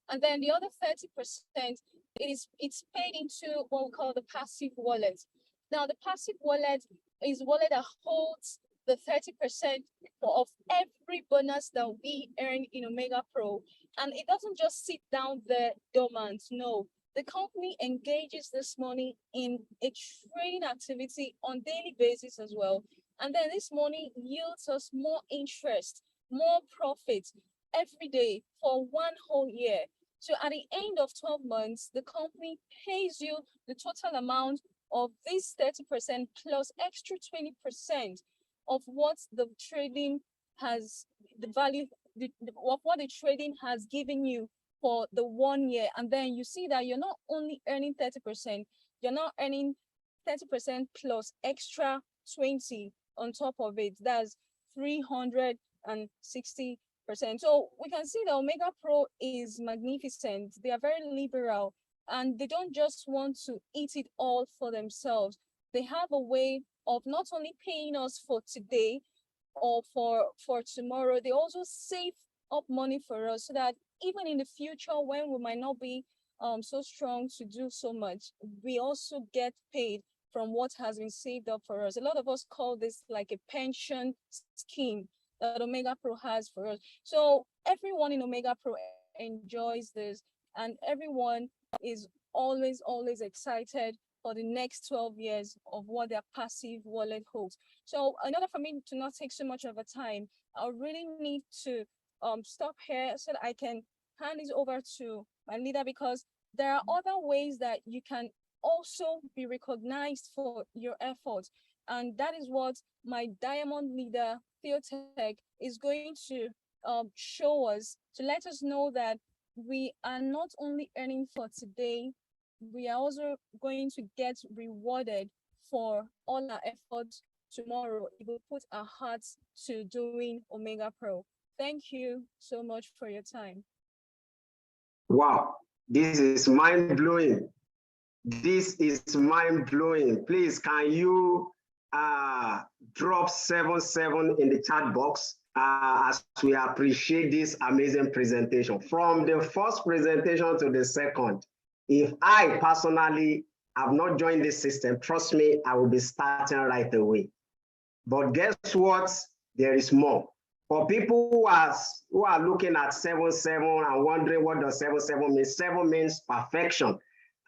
And then the other 30%, it's paid into what we call the passive wallet. Now, the passive wallet is a wallet that holds the 30% of every bonus that we earn in OmegaPro. And it doesn't just sit down there dormant. No, the company engages this money in a trading activity on daily basis as well. And then this money yields us more interest, more profit every day for one whole year. So at the end of 12 months, the company pays you the total amount of this 30% plus extra 20% of what the trading has, the value of what the trading has given you for the 1 year. And then you see that you're not only earning 30%, you're not earning 30% plus extra 20 on top of it. That's 360%. So we can see that OmegaPro is magnificent. They are very liberal, and they don't just want to eat it all for themselves. They have a way of not only paying us for today or for tomorrow, they also save up money for us so that even in the future when we might not be so strong to do so much, we also get paid from what has been saved up for us. A lot of us call this like a pension scheme. that Omega Pro has for us. So everyone in Omega Pro enjoys this, and everyone is always excited for the next 12 years of what their passive wallet holds. So in order for me to not take so much of a time, I really need to stop here so that I can hand this over to my leader, because there are other ways that you can also be recognized for your efforts. And that is what my diamond leader, Theotech, is going to show us, to let us know that we are not only earning for today, we are also going to get rewarded for all our efforts tomorrow if we put our hearts to doing Omega Pro. Thank you so much for your time. Wow, this is mind-blowing. This is mind-blowing. Please, can you drop 77 in the chat box as we appreciate this amazing presentation. From the first presentation to the second, if I personally have not joined this system, trust me, I will be starting right away. But guess what? There is more. For people who are looking at 77 and wondering what does 77 mean, 7 means perfection.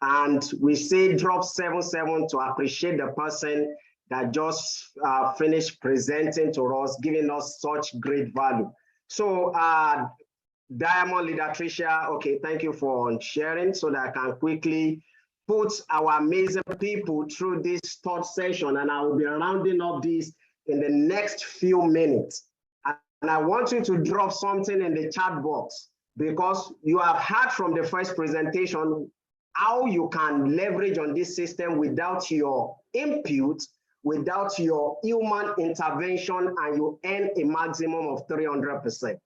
And we say drop 77 to appreciate the person that just finished presenting to us, giving us such great value. So Diamond Leader Tricia, okay, thank you for sharing so that I can quickly put our amazing people through this third session, and I will be rounding up this in the next few minutes. And I want you to drop something in the chat box, because you have heard from the first presentation how you can leverage on this system without your input, without your human intervention, and you earn a maximum of 300%.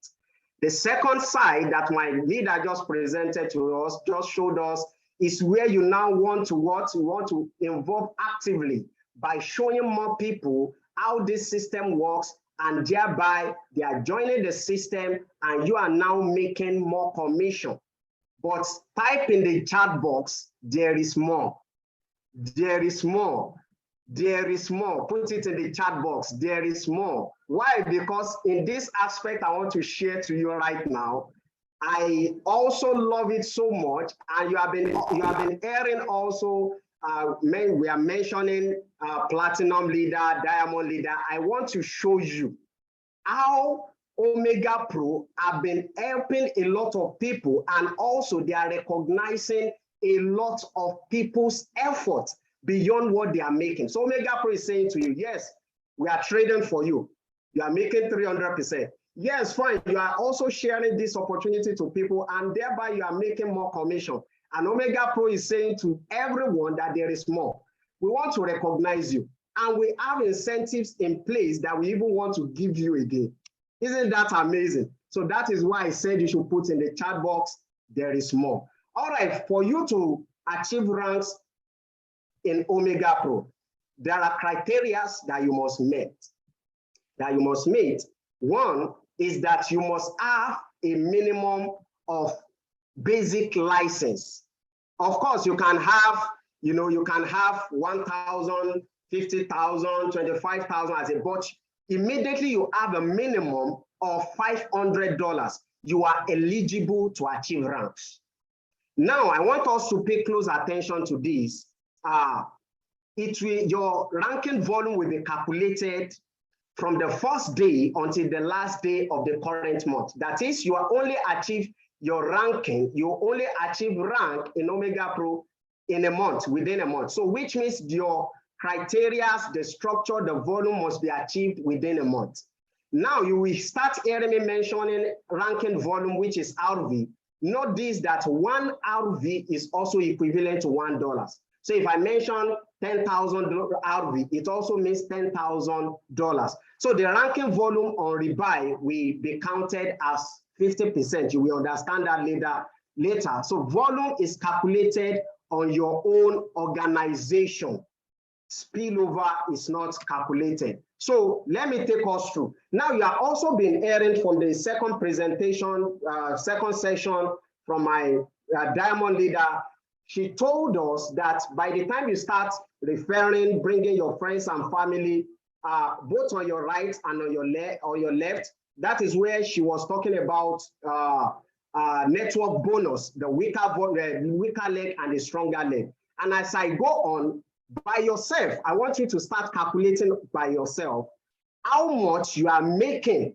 The second side that my leader just presented to us, just showed us, is where you now want to what? You want to involve actively by showing more people how this system works, and thereby they are joining the system and you are now making more commission. But type in the chat box, there is more. There is more. There is more. Put it in the chat box. There is more. Why? Because in this aspect I want to share to you right now, I also love it so much, and you have been hearing also. We are mentioning platinum leader, diamond leader. I want to show you how Omega Pro have been helping a lot of people, and also they are recognizing a lot of people's effort beyond what they are making. So Omega Pro is saying to you, yes, we are trading for you. You are making 300%. Yes, fine. You are also sharing this opportunity to people, and thereby you are making more commission. And Omega Pro is saying to everyone that there is more. We want to recognize you, and we have incentives in place that we even want to give you again. Isn't that amazing? So that is why I said you should put in the chat box, there is more. All right, for you to achieve ranks in Omega Pro, there are criteria that you must meet. One is that you must have a minimum of basic license. Of course, you can have, you can have 1,000, 50,000, 25,000 as a, but immediately you have a minimum of $500, you are eligible to achieve ranks. Now, I want us to pay close attention to this. Your ranking volume will be calculated from the first day until the last day of the current month. That is, you are only achieve your ranking, you only achieve rank in Omega Pro in a month, within a month. So which means your criteria, the structure, the volume must be achieved within a month. Now you will start hearing me mentioning ranking volume, which is RV. Note this, that one RV is also equivalent to $1. So if I mention 10,000 RV, it also means $10,000. So the ranking volume on rebuy will be counted as 50%. You will understand that later. So volume is calculated on your own organization. Spillover is not calculated. So let me take us through. Now you have also been hearing from the second presentation, second session from my diamond leader. She told us that by the time you start referring, bringing your friends and family, both on your right and on your left. That is where she was talking about network bonus, the weaker leg and the stronger leg. And as I go on, by yourself, I want you to start calculating by yourself how much you are making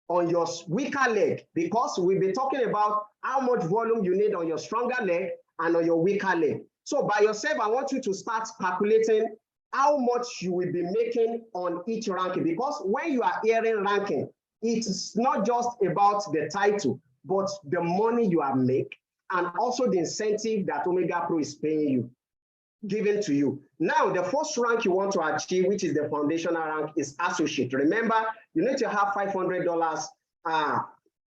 on your weaker leg, because we'll be talking about how much volume you need on your stronger leg and on your weaker leg. So by yourself, I want you to start calculating how much you will be making on each ranking, because when you are hearing ranking, it's not just about the title, but the money you are making and also the incentive that OmegaPro is paying you, given to you. Now, the first rank you want to achieve, which is the foundational rank, is associate. Remember, you need to have $500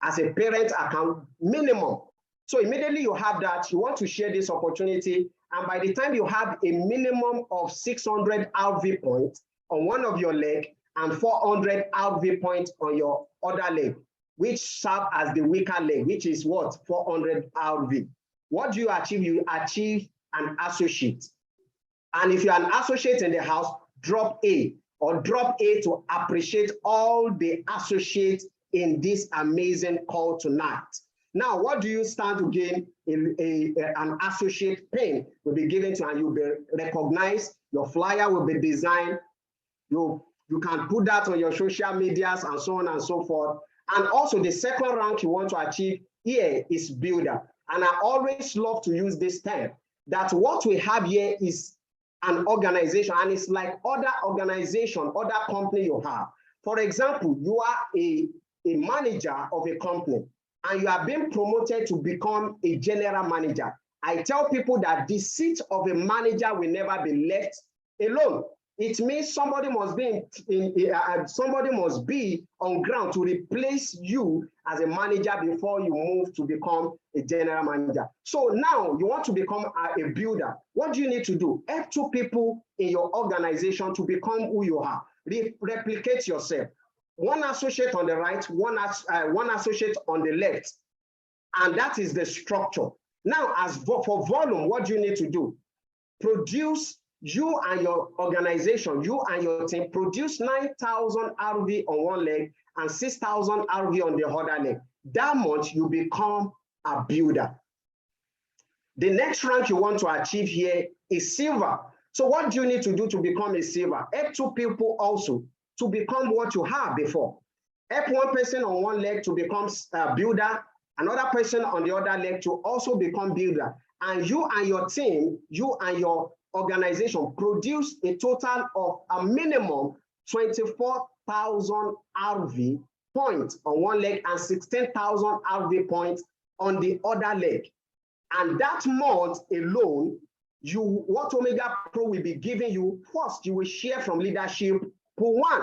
as a parent account minimum. So immediately you have that, you want to share this opportunity, and by the time you have a minimum of 600 RV points on one of your leg and 400 RV points on your other leg, which serve as the weaker leg, which is what? 400 RV. What do you achieve? You achieve an associate. And if you're an associate in the house, drop A, or drop A to appreciate all the associates in this amazing call tonight. Now, what do you stand to gain? An associate pin will be given to you, and you'll be recognized. Your flyer will be designed. You can put that on your social medias and so on and so forth. And also the second rank you want to achieve here is builder. And I always love to use this term, that what we have here is an organization, and it's like other organization, other company you have. For example, you are a manager of a company and you are being promoted to become a general manager. I tell people that the seat of a manager will never be left alone. It means somebody must be on ground to replace you as a manager before you move to become a general manager. So now you want to become a builder. What do you need to do? Help two people in your organization to become who you are. Replicate yourself. One associate on the right, one associate on the left. And that is the structure. Now, as for volume, what do you need to do? Produce, you and your organization, you and your team, produce 9,000 RV on one leg and 6,000 RV on the other leg. That much you become a builder. The next rank you want to achieve here is silver. So what do you need to do to become a silver? Help two people also to become what you have before. Help one person on one leg to become a builder, another person on the other leg to also become builder. And you and your team, you and your organization produce a total of a minimum 24,000 RV points on one leg and 16,000 RV points on the other leg. And that month alone, what OmegaPro will be giving you, first, you will share from leadership pool 1.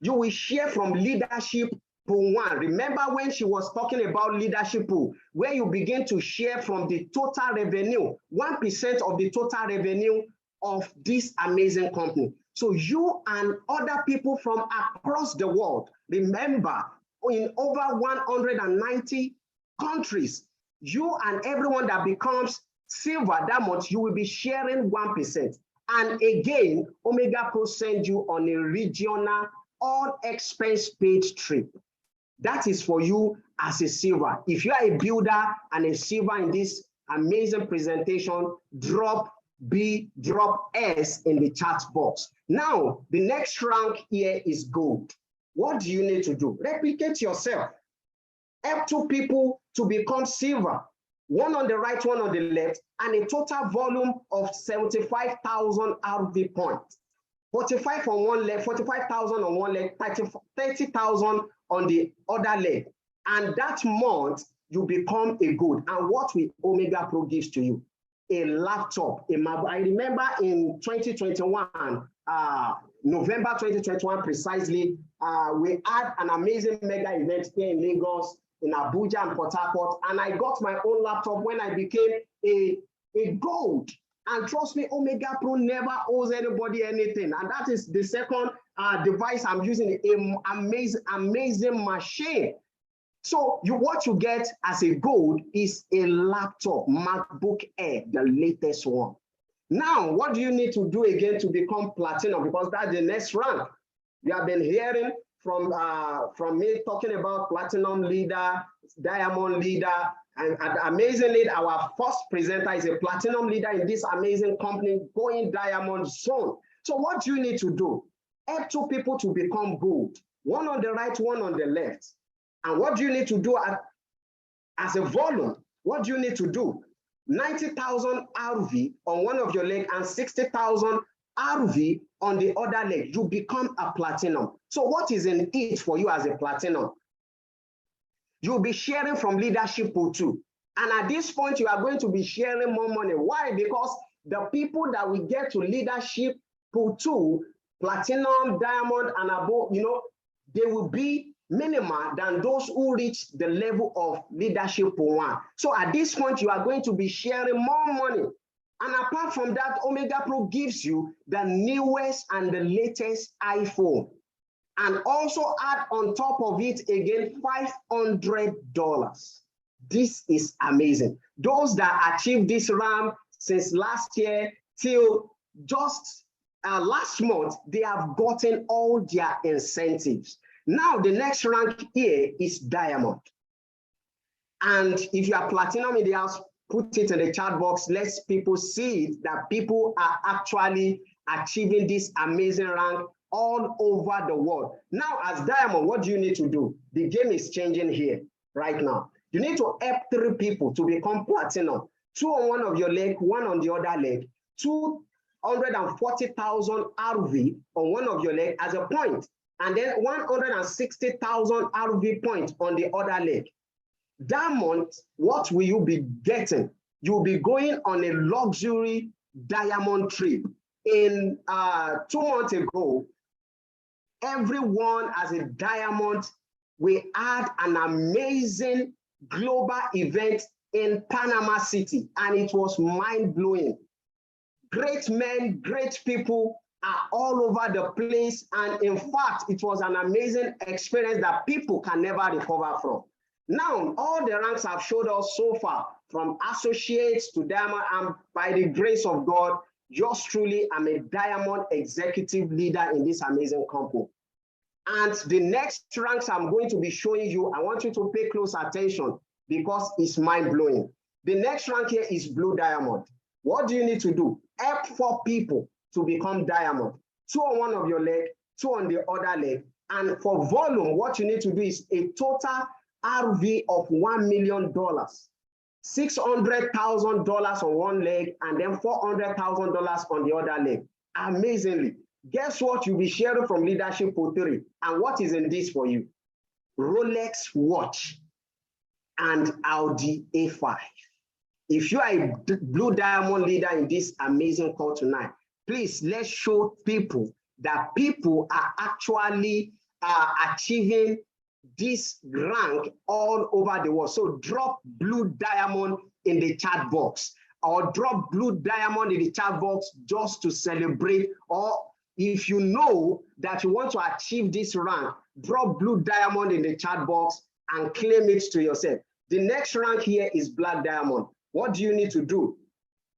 You will share from leadership pool 1. Remember when she was talking about leadership pool, where you begin to share from the total revenue, 1% of the total revenue of this amazing company. So you and other people from across the world, remember, in over 190 countries, you and everyone that becomes silver that much, you will be sharing 1%. And again, OmegaPro send you on a regional all expense paid trip. That is for you as a silver. If you are a builder and a silver in this amazing presentation, drop B, drop S in the chat box. Now, the next rank here is gold. What do you need to do? Replicate yourself. Help two people to become silver. One on the right, one on the left, and a total volume of 75,000 RV points. 45 on one leg, 45,000 on one leg, 30,000 on the other leg. And that month, you become a gold. And what will OmegaPro gives to you? A laptop, a mobile. I remember in 2021, November 2021 precisely, we had an amazing mega event here in Lagos, in Abuja and Port Harcourt, and I got my own laptop when I became a gold. And trust me, OmegaPro never owes anybody anything. And that is the second device I'm using, an amazing machine. So what you get as a gold is a laptop, MacBook Air, the latest one. Now, what do you need to do again to become platinum? Because that's the next rank. You have been hearing from me talking about platinum leader, diamond leader, and amazingly, our first presenter is a platinum leader in this amazing company going diamond zone. So what do you need to do? Help two people to become gold, one on the right, one on the left. And what do you need to do as a volume? What do you need to do? 90,000 RV on one of your leg and 60,000 RV on the other leg. You become a platinum. So what is in it for you as a platinum? You'll be sharing from leadership pool too. And at this point, you are going to be sharing more money. Why? Because the people that we get to leadership pool 2, platinum, diamond, and above, they will be minimal than those who reach the level of leadership pool 1. So at this point, you are going to be sharing more money. And apart from that, OmegaPro gives you the newest and the latest iPhone. And also add on top of it again $500. This is amazing. Those that achieved this rank since last year till just last month, they have gotten all their incentives. Now the next rank here is diamond. And if you are platinum in the house, put it in the chat box. Let people see it, that people are actually achieving this amazing rank all over the world. Now, as diamond, what do you need to do? The game is changing here right now. You need to help 3 people to become platinum. 2 on one of your leg, 1 on the other leg. 240,000 RV on one of your leg as a point, and then 160,000 RV point on the other leg. That month, what will you be getting? You'll be going on a luxury diamond trip. In 2 months ago, everyone as a diamond, we had an amazing global event in Panama City, and it was mind-blowing. Great men, great people are all over the place, and in fact, it was an amazing experience that people can never recover from. Now, all the ranks have showed us so far, from associates to diamond, and by the grace of God, yours truly, I'm a diamond executive leader in this amazing company. And the next ranks I'm going to be showing you, I want you to pay close attention because it's mind-blowing. The next rank here is blue diamond. What do you need to do? Help 4 people to become diamond. 2 on one of your leg, 2 on the other leg. And for volume, what you need to do is a total RV of $1 million. $600,000 on one leg, and then $400,000 on the other leg. Amazingly, guess what? You'll be sharing from leadership pool 3. And what is in this for you? Rolex watch and Audi A5. If you are a blue diamond leader in this amazing call tonight, please let's show people that people are actually achieving this rank all over the world. So drop blue diamond in the chat box, or drop blue diamond in the chat box just to celebrate. Or if you know that you want to achieve this rank, drop blue diamond in the chat box and claim it to yourself. The next rank here is black diamond. What do you need to do?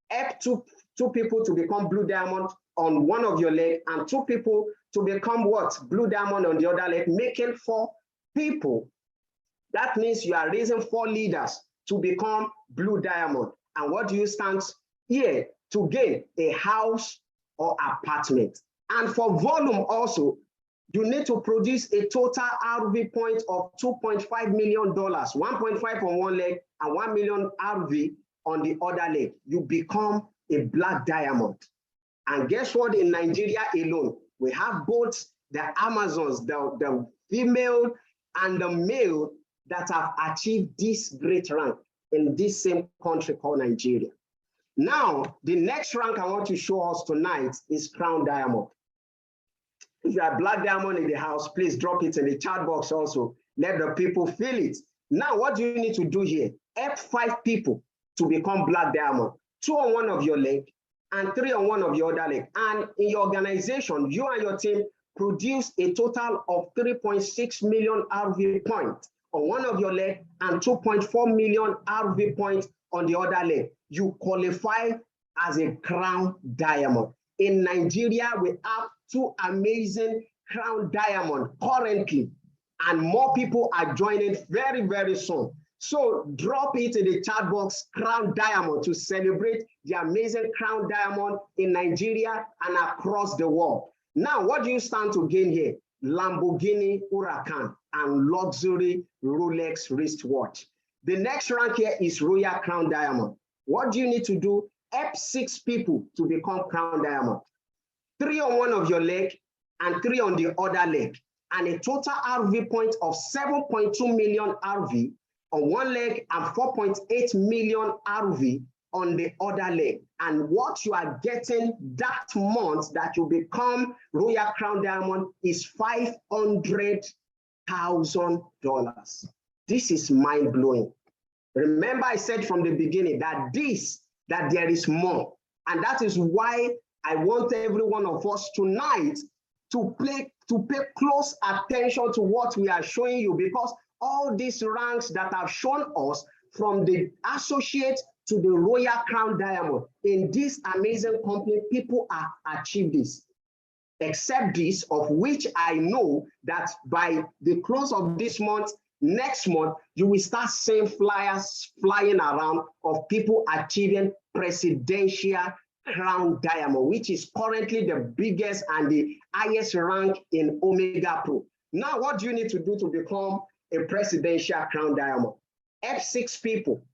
Help two people to become blue diamond on one of your leg, and 2 people to become what? Blue diamond on the other leg, making 4 people. That means you are raising 4 leaders to become blue diamond. And what do you stand here to gain? A house or apartment. And for volume also, you need to produce a total RV point of $2.5 million, 1.5 on one leg and 1 million RV on the other leg. You become a black diamond. And guess what? In Nigeria alone, we have both the Amazons, the female and the male, that have achieved this great rank in this same country called Nigeria. Now, the next rank I want to show us tonight is crown diamond. If you are black diamond in the house, please drop it in the chat box also. Let the people feel it. Now, what do you need to do here? Help 5 people to become black diamond. 2 on one of your leg and 3 on one of your other leg. And in your organization, you and your team produce a total of 3.6 million RV points on one of your leg and 2.4 million RV points on the other leg. You qualify as a crown diamond. In Nigeria, we have 2 amazing crown diamond currently, and more people are joining very, very soon. So drop it in the chat box, crown diamond, to celebrate the amazing crown diamond in Nigeria and across the world. Now, what do you stand to gain here? Lamborghini Huracan and luxury Rolex wristwatch. The next rank here is Royal Crown Diamond. What do you need to do? Help 6 people to become Crown Diamond. 3 on one of your leg and 3 on the other leg, and a total RV point of 7.2 million RV on one leg and 4.8 million RV on the other leg. And what you are getting that month that you become Royal Crown Diamond is $500,000. This is mind-blowing. Remember, I said from the beginning that there is more. And that is why I want every one of us tonight to pay close attention to what we are showing you, because all these ranks that have shown us, from the associate to the Royal Crown Diamond, in this amazing company, people have achieved this. Except this, of which I know that by the close of this month, next month, you will start seeing flyers flying around of people achieving presidential crown diamond, which is currently the biggest and the highest rank in OmegaPro. Now, what do you need to do to become a presidential crown diamond? Help 6 people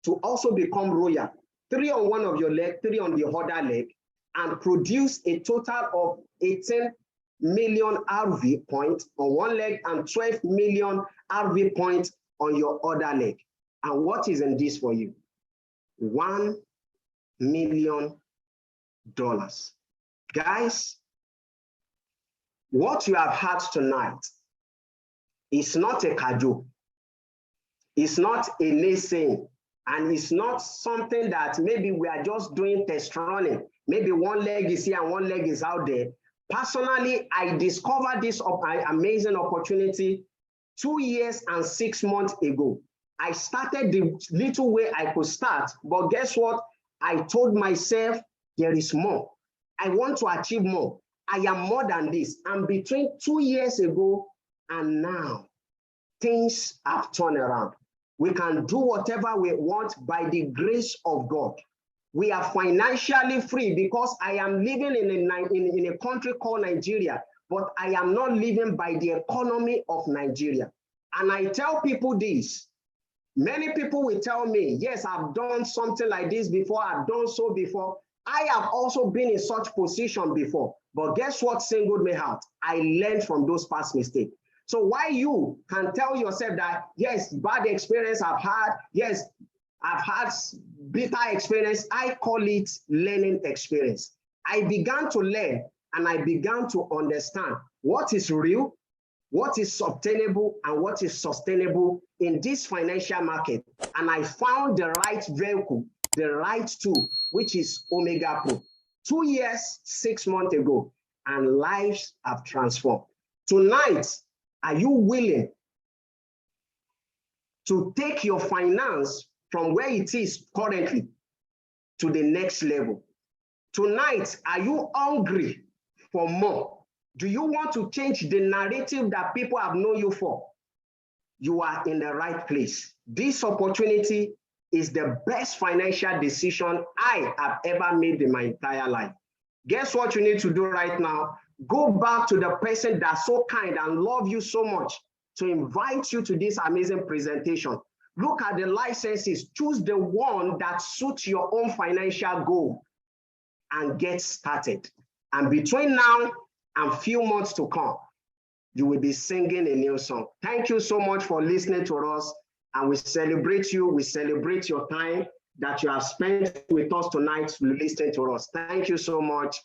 to also become royal. 3 on one of your leg, 3 on the other leg, and produce a total of 18 million RV points on one leg and 12 million RV points on your other leg. And what is in this for you? $1 million. Guys, what you have had tonight is not a cajole. It's not a naysaying, and it's not something that maybe we are just doing test running. Maybe one leg is here and one leg is out there. Personally, I discovered this amazing opportunity 2 years and 6 months ago. I started the little way I could start, but guess what? I told myself, there is more. I want to achieve more. I am more than this. And between 2 years ago and now, things have turned around. We can do whatever we want by the grace of God. We are financially free because I am living in a country called Nigeria, but I am not living by the economy of Nigeria. And I tell people this. Many people will tell me, yes, I've done something like this before, I've done so before. I have also been in such position before. But guess what, singled me out? I learned from those past mistakes. So why you can tell yourself that, yes, bad experience I've had, yes, I've had bitter experience, I call it learning experience. I began to learn and I began to understand what is real, what is obtainable, and what is sustainable in this financial market. And I found the right vehicle, the right tool, which is OmegaPro. 2 years, 6 months ago, and lives have transformed. Tonight, are you willing to take your finance from where it is currently to the next level? Tonight, are you hungry for more? Do you want to change the narrative that people have known you for? You are in the right place. This opportunity is the best financial decision I have ever made in my entire life. Guess what you need to do right now? Go back to the person that's so kind and love you so much to invite you to this amazing presentation. Look at the licenses, choose the one that suits your own financial goal and get started. And between now and few months to come, you will be singing a new song. Thank you so much for listening to us, and we celebrate you. We celebrate your time that you have spent with us tonight listening to us. Thank you so much.